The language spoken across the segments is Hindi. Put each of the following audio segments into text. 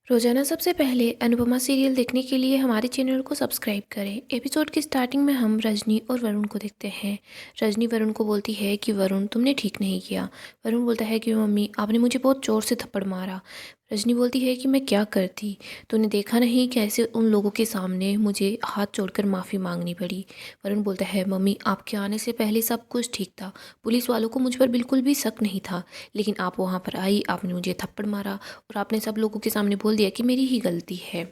रोजाना सबसे पहले अनुपमा सीरियल देखने के लिए हमारे चैनल को सब्सक्राइब करें। एपिसोड की स्टार्टिंग में हम रजनी और वरुण को देखते हैं। रजनी वरुण को बोलती है कि वरुण तुमने ठीक नहीं किया। वरुण बोलता है कि मम्मी आपने मुझे बहुत जोर से थप्पड़ मारा। रजनी बोलती है कि मैं क्या करती, तूने देखा नहीं कैसे उन लोगों के सामने मुझे हाथ जोड़कर माफ़ी मांगनी पड़ी। वरुण बोलता है मम्मी आपके आने से पहले सब कुछ ठीक था, पुलिस वालों को मुझ पर बिल्कुल भी शक नहीं था, लेकिन आप वहाँ पर आई, आपने मुझे थप्पड़ मारा और आपने सब लोगों के सामने बोल दिया कि मेरी ही गलती है।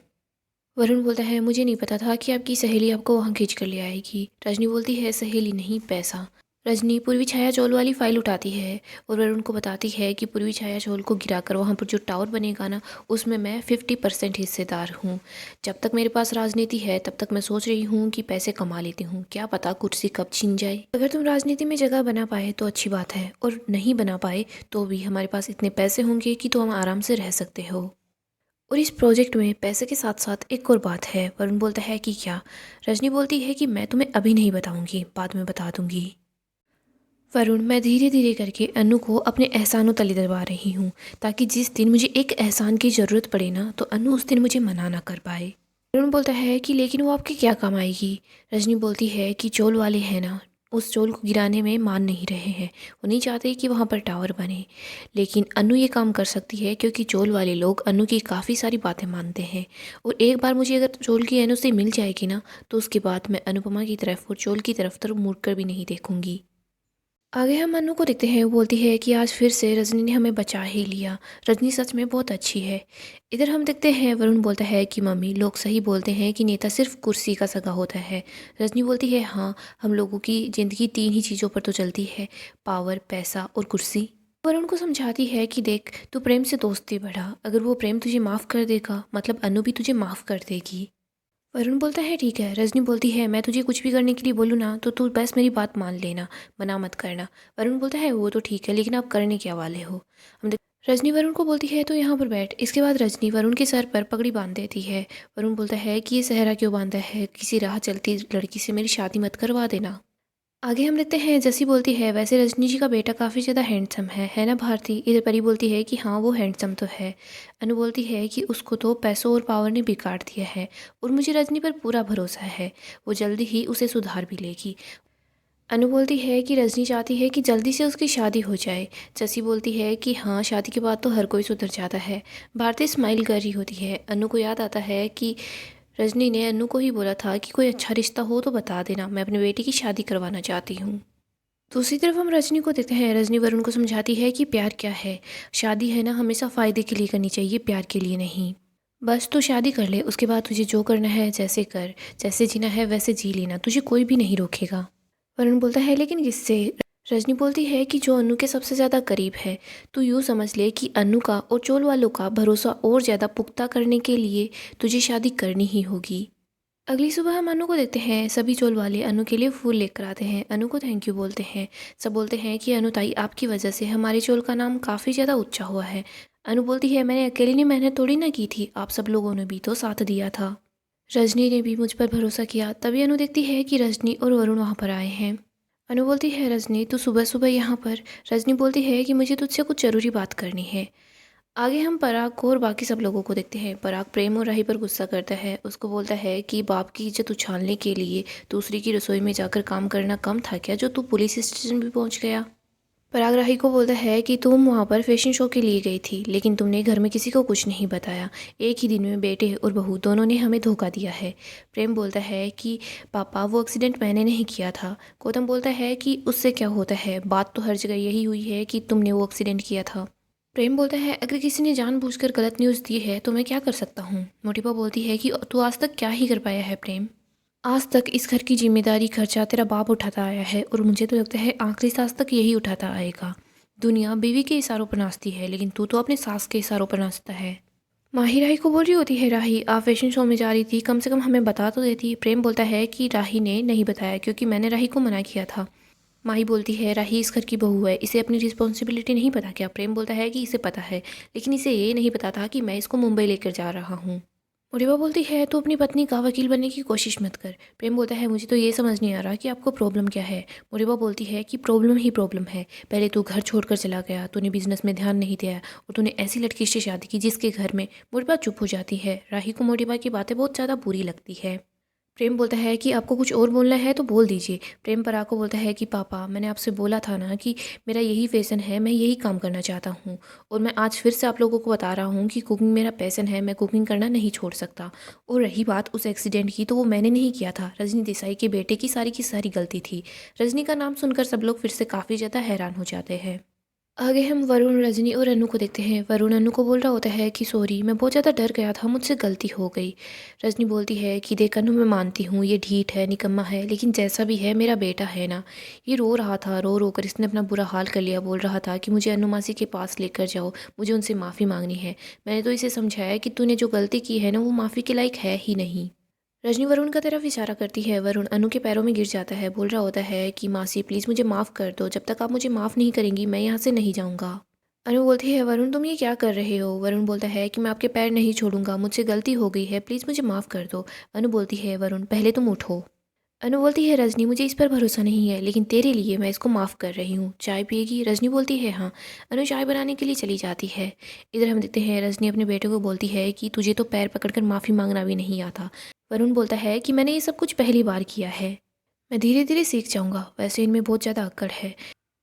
वरुण बोलता है मुझे नहीं पता था कि आपकी सहेली आपको वहाँ खींच कर ले आएगी। रजनी बोलती है सहेली नहीं पैसा। रजनी पूर्वी छाया चोल वाली फाइल उठाती है और वरुण को बताती है कि पूर्वी छाया चोल को गिराकर वहाँ पर जो टावर बनेगा ना, उसमें मैं 50% हिस्सेदार हूँ। जब तक मेरे पास राजनीति है तब तक मैं सोच रही हूँ कि पैसे कमा लेती हूँ, क्या पता कुर्सी कब छीन जाए। अगर तुम राजनीति में जगह बना पाए तो अच्छी बात है, और नहीं बना पाए तो भी हमारे पास इतने पैसे होंगे कि तुम आराम से रह सकते हो। और इस प्रोजेक्ट में पैसे के साथ साथ एक और बात है। वरुण बोलता है कि क्या? रजनी बोलती है कि मैं तुम्हें अभी नहीं बताऊंगी, बाद में बता दूंगी। वरुण, मैं धीरे धीरे करके अनु को अपने एहसानों तले दबा रही हूँ, ताकि जिस दिन मुझे एक एहसान की ज़रूरत पड़े ना, तो अनु उस दिन मुझे मना ना कर पाए। वरुण बोलता है कि लेकिन वो आपके क्या काम आएगी। रजनी बोलती है कि चोल वाले हैं ना, उस चोल को गिराने में मान नहीं रहे हैं, वो नहीं चाहते कि वहाँ पर टावर बने, लेकिन अनु ये काम कर सकती है क्योंकि चोल वाले लोग अनु की काफ़ी सारी बातें मानते हैं। और एक बार मुझे अगर चोल की अनु से मिल जाएगी ना, तो उसके बाद मैं अनुपमा की तरफ और चोल की तरफ मुड़ कर भी नहीं देखूंगी। आगे हम अनु को देखते हैं। वो बोलती है कि आज फिर से रजनी ने हमें बचा ही लिया। रजनी सच में बहुत अच्छी है। इधर हम देखते हैं वरुण बोलता है कि मम्मी लोग सही बोलते हैं कि नेता सिर्फ कुर्सी का सगा होता है। रजनी बोलती है हाँ, हम लोगों की ज़िंदगी तीन ही चीज़ों पर तो चलती है, पावर, पैसा और कुर्सी। वरुण को समझाती है कि देख तू प्रेम से दोस्ती बढ़ा, अगर वो प्रेम तुझे माफ़ कर देगा मतलब अनु भी तुझे माफ़ कर देगी। वरुण बोलता है ठीक है। रजनी बोलती है मैं तुझे कुछ भी करने के लिए बोलूँ ना तो तू बस मेरी बात मान लेना, मना मत करना। वरुण बोलता है वो तो ठीक है, लेकिन आप करने क्या वाले हो? रजनी वरुण को बोलती है तो यहाँ पर बैठ। इसके बाद रजनी वरुण के सर पर पगड़ी बांध देती है। वरुण बोलता है कि ये सहरा क्यों बांधा है, किसी राह चलती लड़की से मेरी शादी मत करवा देना। आगे हम देखते हैं जसी बोलती है वैसे रजनी जी का बेटा काफ़ी ज़्यादा हैंडसम है ना भारती? इधर परी बोलती है कि हाँ वो हैंडसम तो है। अनु बोलती है कि उसको तो पैसों और पावर ने बिगाड़ दिया है, और मुझे रजनी पर पूरा भरोसा है, वो जल्दी ही उसे सुधार भी लेगी। अनु बोलती है कि रजनी चाहती है कि जल्दी से उसकी शादी हो जाए। जसी बोलती है कि हाँ शादी के बाद तो हर कोई सुधर जाता है। भारती स्माइल कर रही होती है। अनु को याद आता है कि रजनी ने अनु को ही बोला था कि कोई अच्छा रिश्ता हो तो बता देना, मैं अपनी बेटी की शादी करवाना चाहती हूँ। दूसरी तरफ हम रजनी को देखते हैं। रजनी वरुण को समझाती है कि प्यार क्या है, शादी है ना हमेशा फ़ायदे के लिए करनी चाहिए, प्यार के लिए नहीं। बस तू शादी कर ले, उसके बाद तुझे जो करना है जैसे कर, जैसे जीना है वैसे जी लेना, तुझे कोई भी नहीं रोकेगा। वरुण बोलता है लेकिन किससे? रजनी बोलती है कि जो अनु के सबसे ज़्यादा करीब है। तू यूँ समझ ले कि अनु का और चोल वालों का भरोसा और ज़्यादा पुख्ता करने के लिए तुझे शादी करनी ही होगी। अगली सुबह हम अनु को देखते हैं। सभी चोल वाले अनु के लिए फूल लेकर आते हैं, अनु को थैंक यू बोलते हैं। सब बोलते हैं कि अनु ताई आपकी वजह से हमारे चोल का नाम काफ़ी ज़्यादा ऊंचा हुआ है। अनु बोलती है मैंने अकेले ने मेहनत थोड़ी ना की थी, आप सब लोगों ने भी तो साथ दिया था। रजनी ने भी मुझ पर भरोसा किया। तभी अनु देखती है कि रजनी और वरुण वहाँ पर आए हैं। अनु बोलती है रजनी तू सुबह सुबह यहाँ पर? रजनी बोलती है कि मुझे तुझसे कुछ ज़रूरी बात करनी है। आगे हम पराग को और बाकी सब लोगों को देखते हैं। पराग प्रेम और राही पर गुस्सा करता है, उसको बोलता है कि बाप की इज्जत उछालने के लिए दूसरी की रसोई में जाकर काम करना कम था क्या, जो तू पुलिस स्टेशन भी पहुंच गया। पराग राही को बोलता है कि तुम वहां पर फैशन शो के लिए गई थी, लेकिन तुमने घर में किसी को कुछ नहीं बताया। एक ही दिन में बेटे और बहू दोनों ने हमें धोखा दिया है। प्रेम बोलता है कि पापा वो एक्सीडेंट मैंने नहीं किया था। गौतम बोलता है कि उससे क्या होता है, बात तो हर जगह यही हुई है कि तुमने वो एक्सीडेंट किया था। प्रेम बोलता है अगर किसी ने जानबूझकर गलत न्यूज़ दी है तो मैं क्या कर सकता हूँ। मोटिपा बोलती है कि तू आज तक क्या ही कर पाया है प्रेम, आज तक इस घर की जिम्मेदारी खर्चा तेरा बाप उठाता आया है, और मुझे तो लगता है आखिरी सांस तक यही उठाता आएगा। दुनिया बीवी के इशारों पर नाचती है, लेकिन तू तो अपने सास के इशारों पर नाचता है। माही राही को बोल रही होती है राही आप फैशन शो में जा रही थी, कम से कम हमें बता तो देती। प्रेम बोलता है कि राही ने नहीं बताया क्योंकि मैंने राही को मना किया था। माही बोलती है राही इस घर की बहू है, इसे अपनी रिस्पॉन्सिबिलिटी नहीं पता क्या? प्रेम बोलता है कि इसे पता है, लेकिन इसे ये नहीं पता था कि मैं इसको मुंबई लेकर जा रहा हूँ। मोटिवा बोलती है तू अपनी पत्नी का वकील बनने की कोशिश मत कर। प्रेम बोलता है मुझे तो ये समझ नहीं आ रहा कि आपको प्रॉब्लम क्या है। मोटिवा बोलती है कि प्रॉब्लम ही प्रॉब्लम है। पहले तू घर छोड़कर चला गया, तूने बिजनेस में ध्यान नहीं दिया और तूने ऐसी लड़की से शादी की जिसके घर में। मोटिवा चुप हो जाती है। राही को मोटिवा की बातें बहुत ज़्यादा बुरी लगती है। प्रेम बोलता है कि आपको कुछ और बोलना है तो बोल दीजिए। प्रेम पराग को बोलता है कि पापा मैंने आपसे बोला था ना कि मेरा यही पैशन है, मैं यही काम करना चाहता हूँ और मैं आज फिर से आप लोगों को बता रहा हूँ कि कुकिंग मेरा पैशन है, मैं कुकिंग करना नहीं छोड़ सकता। और रही बात उस एक्सीडेंट की, तो वो मैंने नहीं किया था, रजनी देसाई के बेटे की सारी गलती थी। रजनी का नाम सुनकर सब लोग फिर से काफ़ी ज़्यादा हैरान हो जाते हैं। आगे हम वरुण, रजनी और अनु को देखते हैं। वरुण अनु को बोल रहा होता है कि सॉरी, मैं बहुत ज़्यादा डर गया था, मुझसे गलती हो गई। रजनी बोलती है कि देख अनु, मैं मानती हूँ ये ढीठ है, निकम्मा है, लेकिन जैसा भी है मेरा बेटा है ना। ये रो रहा था, रो रो कर इसने अपना बुरा हाल कर लिया, बोल रहा था कि मुझे अनु मासी के पास लेकर जाओ, मुझे उनसे माफ़ी मांगनी है। मैंने तो इसे समझाया कि तूने जो गलती की है ना वो माफ़ी के लायक है ही नहीं। रजनी वरुण का तरफ इशारा करती है। वरुण अनु के पैरों में गिर जाता है, बोल रहा होता है कि मासी प्लीज़ मुझे माफ़ कर दो, जब तक आप मुझे माफ़ नहीं करेंगी मैं यहाँ से नहीं जाऊँगा। अनु बोलती है वरुण तुम ये क्या कर रहे हो। वरुण बोलता है कि मैं आपके पैर नहीं छोड़ूंगा, मुझसे गलती हो गई है, प्लीज़ मुझे माफ़ कर दो। अनु बोलती है वरुण पहले तुम उठो। अनु बोलती है रजनी मुझे इस पर भरोसा नहीं है, लेकिन तेरे लिए मैं इसको माफ़ कर रही हूँ, चाय पिएगी। रजनी बोलती है हाँ। अनु चाय बनाने के लिए चली जाती है। इधर हम देखते हैं रजनी अपने बेटे को बोलती है कि तुझे तो पैर पकड़कर माफ़ी मांगना भी नहीं आता। वरुण बोलता है कि मैंने ये सब कुछ पहली बार किया है, मैं धीरे धीरे सीख जाऊंगा, वैसे इनमें बहुत ज़्यादा अक्कड़ है।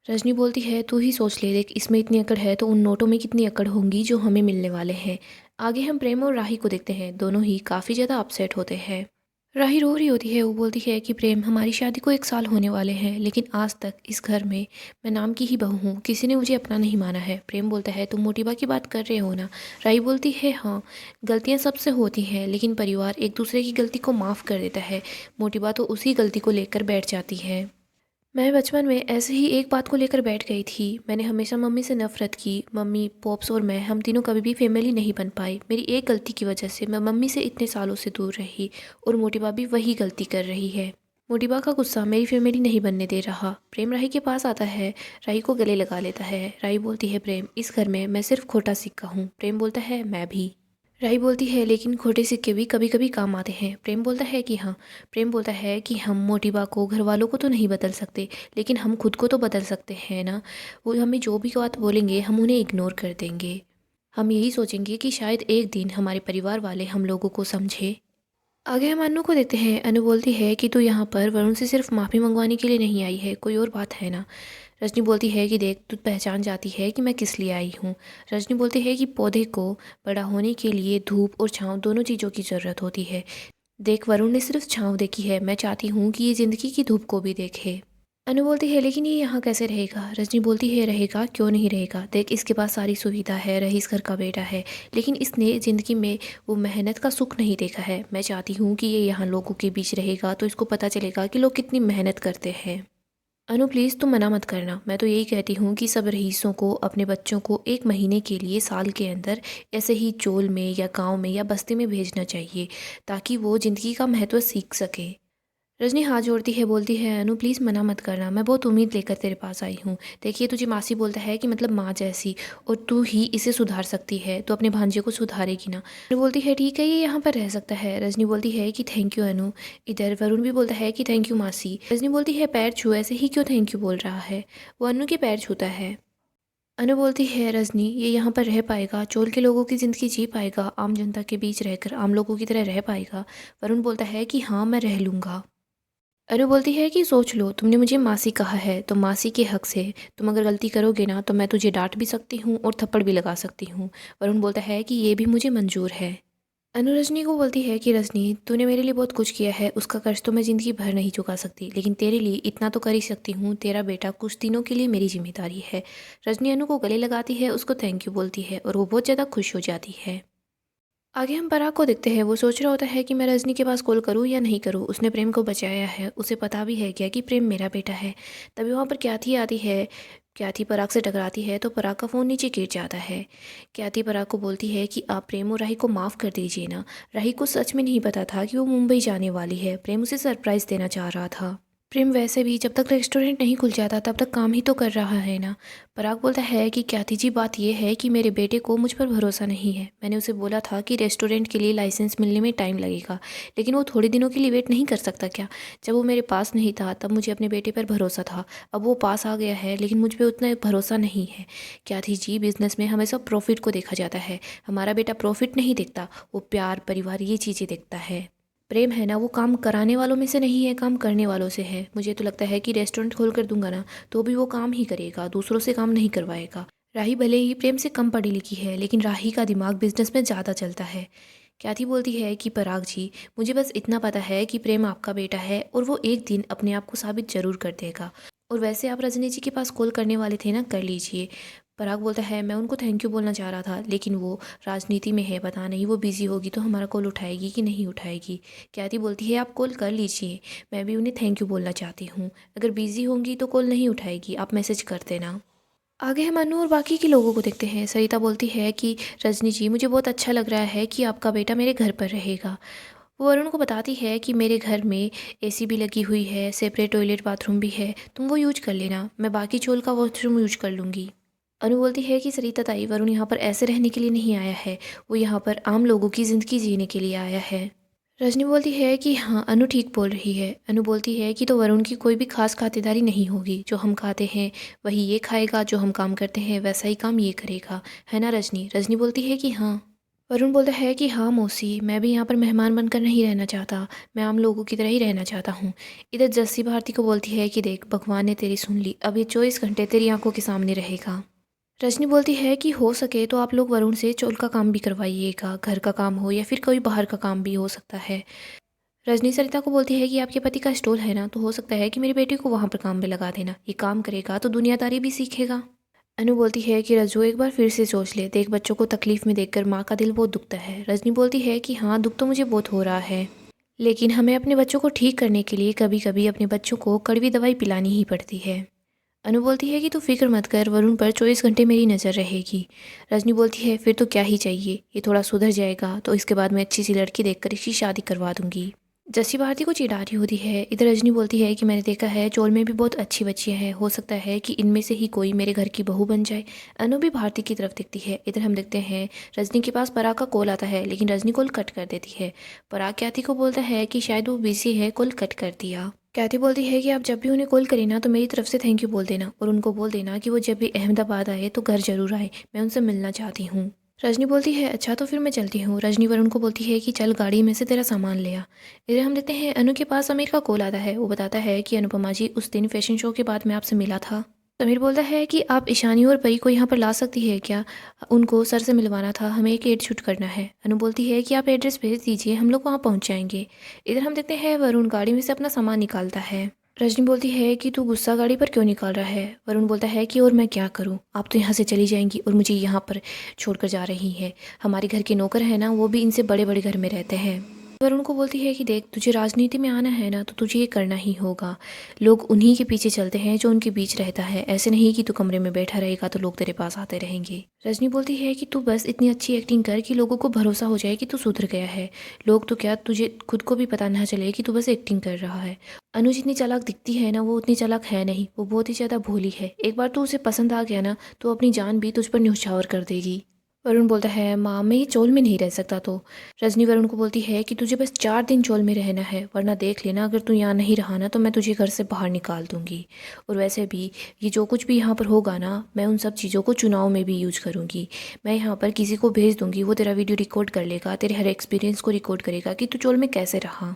रजनी बोलती है तू ही सोच ले, देख इसमें इतनी अकड़ है तो उन नोटों में कितनी अकड़ होंगी जो हमें मिलने वाले हैं। आगे हम प्रेम और राही को देखते हैं, दोनों ही काफ़ी ज़्यादा अपसेट होते हैं। राही रो रही होती है, वो बोलती है कि प्रेम हमारी शादी को 1 साल होने वाले हैं, लेकिन आज तक इस घर में मैं नाम की ही बहू हूँ, किसी ने मुझे अपना नहीं माना है। प्रेम बोलता है तुम मोटिबा की बात कर रहे हो ना। राही बोलती है हाँ, गलतियाँ सबसे होती हैं लेकिन परिवार एक दूसरे की गलती को माफ़ कर देता है। मोटिबा तो उसी गलती को लेकर बैठ जाती है। मैं बचपन में ऐसे ही एक बात को लेकर बैठ गई थी। मैंने हमेशा मम्मी से नफ़रत की। मम्मी, पॉप्स और मैं, हम तीनों कभी भी फैमिली नहीं बन पाए। मेरी एक गलती की वजह से मैं मम्मी से इतने सालों से दूर रही और मोटिबा भी वही गलती कर रही है। मोटिबा का गुस्सा मेरी फैमिली नहीं बनने दे रहा। प्रेम राही के पास आता है, राही को गले लगा लेता है। राही बोलती है प्रेम इस घर में मैं सिर्फ खोटा सिक्का हूँ। प्रेम बोलता है मैं भी। राही बोलती है लेकिन खोटे सिक्के भी कभी कभी काम आते हैं। प्रेम बोलता है कि हाँ। प्रेम बोलता है कि हम मोटिबा को, घर वालों को तो नहीं बदल सकते, लेकिन हम खुद को तो बदल सकते हैं ना। वो हमें जो भी बात बोलेंगे हम उन्हें इग्नोर कर देंगे। हम यही सोचेंगे कि शायद एक दिन हमारे परिवार वाले हम लोगों को समझे। आगे हम अनु को देखते हैं। अनु बोलती है कि तू यहाँ पर वरुण से सिर्फ माफ़ी मंगवाने के लिए नहीं आई है, कोई और बात है ना। रजनी बोलती है कि देख तू पहचान जाती है कि मैं किस लिए आई हूँ। रजनी बोलती है कि पौधे को बड़ा होने के लिए धूप और छांव दोनों चीज़ों की ज़रूरत होती है। देख वरुण ने सिर्फ छांव देखी है, मैं चाहती हूँ कि ये ज़िंदगी की धूप को भी देखे। अनु बोलती है लेकिन ये यहाँ कैसे रहेगा। रजनी बोलती है रहेगा, क्यों नहीं रहेगा, देख इसके पास सारी सुविधा है, रईस घर का बेटा है, लेकिन इसने ज़िंदगी में वो मेहनत का सुख नहीं देखा है। मैं चाहती हूँ कि ये यहाँ लोगों के बीच रहेगा तो इसको पता चलेगा कि लोग कितनी मेहनत करते हैं। अनु प्लीज़ तुम मना मत करना, मैं तो यही कहती हूँ कि सब रईसों को अपने बच्चों को 1 महीने के लिए साल के अंदर ऐसे ही चोल में या गांव में या बस्ती में भेजना चाहिए, ताकि वो ज़िंदगी का महत्व सीख सके। रजनी हाथ जोड़ती है, बोलती है अनु प्लीज़ मना मत करना, मैं बहुत उम्मीद लेकर तेरे पास आई हूँ। देखिए तुझे मासी बोलता है कि मतलब माँ जैसी, और तू ही इसे सुधार सकती है, तो अपने भांजे को सुधारेगी ना। अनु बोलती है ठीक है ये यहाँ पर रह सकता है। रजनी बोलती है कि थैंक यू अनु। इधर वरुण भी बोलता है कि थैंक यू मासी। रजनी बोलती है पैर छू, ऐसे ही क्यों थैंक यू बोल रहा है। वो अनु के पैर छूता है। अनु बोलती है रजनी ये यहाँ पर रह पाएगा, चोल के लोगों की ज़िंदगी जी पाएगा, आम जनता के बीच रहकर आम लोगों की तरह रह पाएगा। वरुण बोलता है कि हाँ मैं रह लूँगा। अनु बोलती है कि सोच लो, तुमने मुझे मासी कहा है तो मासी के हक से तुम अगर गलती करोगे ना तो मैं तुझे डांट भी सकती हूँ और थप्पड़ भी लगा सकती हूँ। वरुण बोलता है कि ये भी मुझे मंजूर है। अनु रजनी को बोलती है कि रजनी तूने मेरे लिए बहुत कुछ किया है, उसका कर्ज तो मैं ज़िंदगी भर नहीं चुका सकती, लेकिन तेरे लिए इतना तो कर ही सकती हूँ, तेरा बेटा कुछ दिनों के लिए मेरी जिम्मेदारी है। रजनी अनु को गले लगाती है, उसको थैंक यू बोलती है और वो बहुत ज़्यादा खुश हो जाती है। आगे हम पराग को देखते हैं। वो सोच रहा होता है कि मैं रजनी के पास कॉल करूं या नहीं करूं। उसने प्रेम को बचाया है, उसे पता भी है क्या कि प्रेम मेरा बेटा है। तभी वहाँ पर क्याथी आती है। क्याथी पराग से टकराती है तो पराग का फ़ोन नीचे गिर जाता है। क्याथी पराग को बोलती है कि आप प्रेम और राही को माफ़ कर दीजिए ना। राही को सच में नहीं पता था कि वो मुंबई जाने वाली है, प्रेम उसे सरप्राइज़ देना चाह रहा था। प्रेम वैसे भी जब तक रेस्टोरेंट नहीं खुल जाता तब तक काम ही तो कर रहा है ना। पराग बोलता है कि ख्याति जी, बात यह है कि मेरे बेटे को मुझ पर भरोसा नहीं है। मैंने उसे बोला था कि रेस्टोरेंट के लिए लाइसेंस मिलने में टाइम लगेगा, लेकिन वो थोड़े दिनों के लिए वेट नहीं कर सकता क्या? जब वो मेरे पास नहीं था तब मुझे अपने बेटे पर भरोसा था। अब वो पास आ गया है लेकिन मुझ पर उतना भरोसा नहीं है। ख्याति जी, बिजनेस में हमेशा प्रॉफिट को देखा जाता है। हमारा बेटा प्रॉफिट नहीं देखता, वो प्यार, परिवार, ये चीज़ें देखता है। प्रेम है ना, वो काम कराने वालों में से नहीं है, काम करने वालों से है। मुझे तो लगता है कि रेस्टोरेंट खोल कर दूंगा ना तो भी वो काम ही करेगा, दूसरों से काम नहीं करवाएगा। राही भले ही प्रेम से कम पढ़ी लिखी है लेकिन राही का दिमाग बिजनेस में ज़्यादा चलता है। ख्याति बोलती है कि पराग जी, मुझे बस इतना पता है कि प्रेम आपका बेटा है और वो एक दिन अपने आप को साबित जरूर कर देगा। और वैसे आप रजनी जी के पास कॉल करने वाले थे ना, कर लीजिए। पराग बोलता है, मैं उनको थैंक यू बोलना चाह रहा था लेकिन वो राजनीति में है, पता नहीं वो बिज़ी होगी तो हमारा कॉल उठाएगी कि नहीं उठाएगी। ख्याति बोलती है, आप कॉल कर लीजिए, मैं भी उन्हें थैंक यू बोलना चाहती हूँ। अगर बिज़ी होंगी तो कॉल नहीं उठाएगी, आप मैसेज कर देना। आगे हम अनु और बाकी के लोगों को देखते हैं। सरिता बोलती है कि रजनी जी, मुझे बहुत अच्छा लग रहा है कि आपका बेटा मेरे घर पर रहेगा। वो वरुण को बताती है कि मेरे घर में एसी भी लगी हुई है, सेपरेट टॉयलेट बाथरूम भी है, तुम वो यूज कर लेना, मैं बाकी चोल का वॉशरूम यूज कर लूँगी। अनु बोलती है कि सरिता ताई, वरुण यहाँ पर ऐसे रहने के लिए नहीं आया है, वो यहाँ पर आम लोगों की ज़िंदगी जीने के लिए आया है। रजनी बोलती है कि हाँ, अनु ठीक बोल रही है। अनु बोलती है कि तो वरुण की कोई भी खास खातिरदारी नहीं होगी, जो हम खाते हैं वही ये खाएगा, जो हम काम करते हैं वैसा ही काम ये करेगा, है ना रजनी? रजनी बोलती है कि हाँ। वरुण बोलता है कि हाँ मौसी, मैं भी यहाँ पर मेहमान बनकर नहीं रहना चाहता, मैं आम लोगों की तरह ही रहना चाहता हूँ। इधर जस्सी भारती को बोलती है कि देख, भगवान ने तेरी सुन ली, अब ये 24 घंटे तेरी आंखों के सामने रहेगा। रजनी बोलती है कि हो सके तो आप लोग वरुण से चोल का काम भी करवाइएगा, घर का काम हो या फिर कोई बाहर का काम भी हो सकता है। रजनी सरिता को बोलती है कि आपके पति का स्टॉल है ना, तो हो सकता है कि मेरे बेटे को वहाँ पर काम पे लगा देना, ये काम करेगा तो दुनियादारी भी सीखेगा। अनु बोलती है कि रजू, एक बार फिर से सोच ले, देख बच्चों को तकलीफ में देखकर माँ का दिल बहुत दुखता है। रजनी बोलती है कि हाँ, दुख तो मुझे बहुत हो रहा है, लेकिन हमें अपने बच्चों को ठीक करने के लिए कभी कभी अपने बच्चों को कड़वी दवाई पिलानी ही पड़ती है। अनु बोलती है कि तू फिक्र मत कर, वरुण पर 24 घंटे मेरी नज़र रहेगी। रजनी बोलती है, फिर तो क्या ही चाहिए, ये थोड़ा सुधर जाएगा तो इसके बाद मैं अच्छी सी लड़की देखकर इसकी शादी करवा दूंगी। जस्सी भारती को चिढ़ा रही होती है। इधर रजनी बोलती है कि मैंने देखा है चोल में भी बहुत अच्छी बच्चियां हैं, हो सकता है कि इनमें से ही कोई मेरे घर की बहू बन जाए। अनु भी भारती की तरफ देखती है। इधर हम देखते हैं रजनी के पास पराग का कॉल आता है लेकिन रजनी कॉल कट कर देती है। पराग ख्याति को बोलता है कि शायद वो बिजी है, कॉल कट कर दिया। ख्याति बोलती है कि आप जब भी उन्हें कॉल करें ना तो मेरी तरफ से थैंक यू बोल देना और उनको बोल देना कि वो जब भी अहमदाबाद आए तो घर जरूर आए, मैं उनसे मिलना चाहती हूँ। रजनी बोलती है, अच्छा तो फिर मैं चलती हूँ। रजनी वरुण को बोलती है कि चल गाड़ी में से तेरा सामान ले आ। इधर हम देखते हैं अनु के पास समीर का कॉल आता है। वो बताता है कि अनुपमा जी, उस दिन फैशन शो के बाद मैं आपसे मिला था। समीर बोलता है कि आप ईशानी और परी को यहाँ पर ला सकती है क्या, उनको सर से मिलवाना था, हमें एक एड शूट करना है। अनु बोलती है कि आप एड्रेस भेज दीजिए, हम लोग वहाँ पहुँच जाएंगे। इधर हम देखते हैं वरुण गाड़ी में से अपना सामान निकालता है। रजनी बोलती है कि तू गुस्सा गाड़ी पर क्यों निकाल रहा है। वरुण बोलता है कि और मैं क्या करूं, आप तो यहाँ से चली जाएंगी और मुझे यहाँ पर छोड़कर जा रही हैं। हमारे घर के नौकर हैं ना, वो भी इनसे बड़े बड़े घर में रहते हैं। वरुण को बोलती है कि देख, तुझे राजनीति में आना है ना तो तुझे ये करना ही होगा। लोग उन्हीं के पीछे चलते हैं जो उनके बीच रहता है, ऐसे नहीं कि तू कमरे में बैठा रहेगा तो लोग तेरे पास आते रहेंगे। रजनी बोलती है कि तू बस इतनी अच्छी एक्टिंग कर कि लोगों को भरोसा हो जाए कि तू सुधर गया है। लोग तो क्या, तुझे खुद को भी पता ना चले कि तू बस एक्टिंग कर रहा है। अनु जितनी चालाक दिखती है ना, वो उतनी चालाक है नहीं, वो बहुत ही ज़्यादा भोली है। एक बार तू उसे पसंद आ गया ना तो अपनी जान भी तुझ पर न्यौछावर कर देगी। वरुण बोलता है, माँ मैं ये चोल में नहीं रह सकता तो। रजनी वरुण को बोलती है कि तुझे बस 4 दिन चोल में रहना है, वरना देख लेना अगर तू यहाँ नहीं रहा ना तो मैं तुझे घर से बाहर निकाल दूंगी। और वैसे भी ये जो कुछ भी यहाँ पर होगा ना, मैं उन सब चीज़ों को चुनाव में भी यूज करूँगी। मैं यहाँ पर किसी को भेज दूंगी, वो तेरा वीडियो रिकॉर्ड कर लेगा, तेरे हर एक्सपीरियंस को रिकॉर्ड करेगा कि तू चोल में कैसे रहा।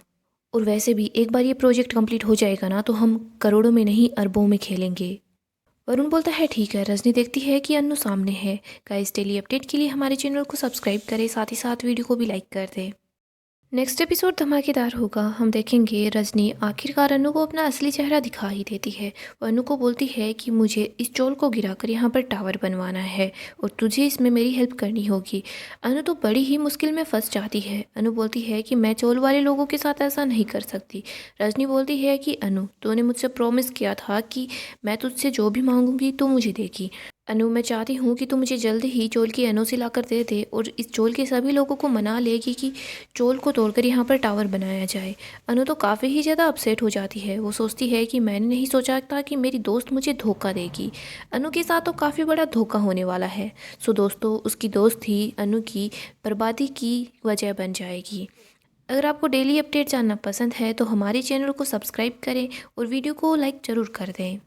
और वैसे भी एक बार ये प्रोजेक्ट कंप्लीट हो जाएगा ना तो हम करोड़ों में नहीं अरबों में खेलेंगे। वरुण बोलता है, ठीक है। रजनी देखती है कि अन्नू सामने है। गाइस, डेली अपडेट के लिए हमारे चैनल को सब्सक्राइब करें, साथ ही साथ वीडियो को भी लाइक कर दें। नेक्स्ट एपिसोड धमाकेदार होगा। हम देखेंगे रजनी आखिरकार अनु को अपना असली चेहरा दिखा ही देती है। वो अनु को बोलती है कि मुझे इस चोल को गिराकर यहाँ पर टावर बनवाना है और तुझे इसमें मेरी हेल्प करनी होगी। अनु तो बड़ी ही मुश्किल में फंस जाती है। अनु बोलती है कि मैं चोल वाले लोगों के साथ ऐसा नहीं कर सकती। रजनी बोलती है कि अनु, तूने मुझसे प्रॉमिस किया था कि मैं तुझसे जो भी मांगूंगी तो मुझे देगी। अनु, मैं चाहती हूँ कि तू मुझे जल्द ही चोल की एनओसी ला कर दे दे और इस चोल के सभी लोगों को मना लेगी कि चोल को तोड़कर यहाँ पर टावर बनाया जाए। अनु तो काफ़ी ही ज़्यादा अपसेट हो जाती है। वो सोचती है कि मैंने नहीं सोचा था कि मेरी दोस्त मुझे धोखा देगी। अनु के साथ तो काफ़ी बड़ा धोखा होने वाला है। सो दोस्तों, उसकी दोस्त ही अनु की बर्बादी की वजह बन जाएगी। अगर आपको डेली अपडेट जानना पसंद है तो हमारे चैनल को सब्सक्राइब करें और वीडियो को लाइक ज़रूर कर दें।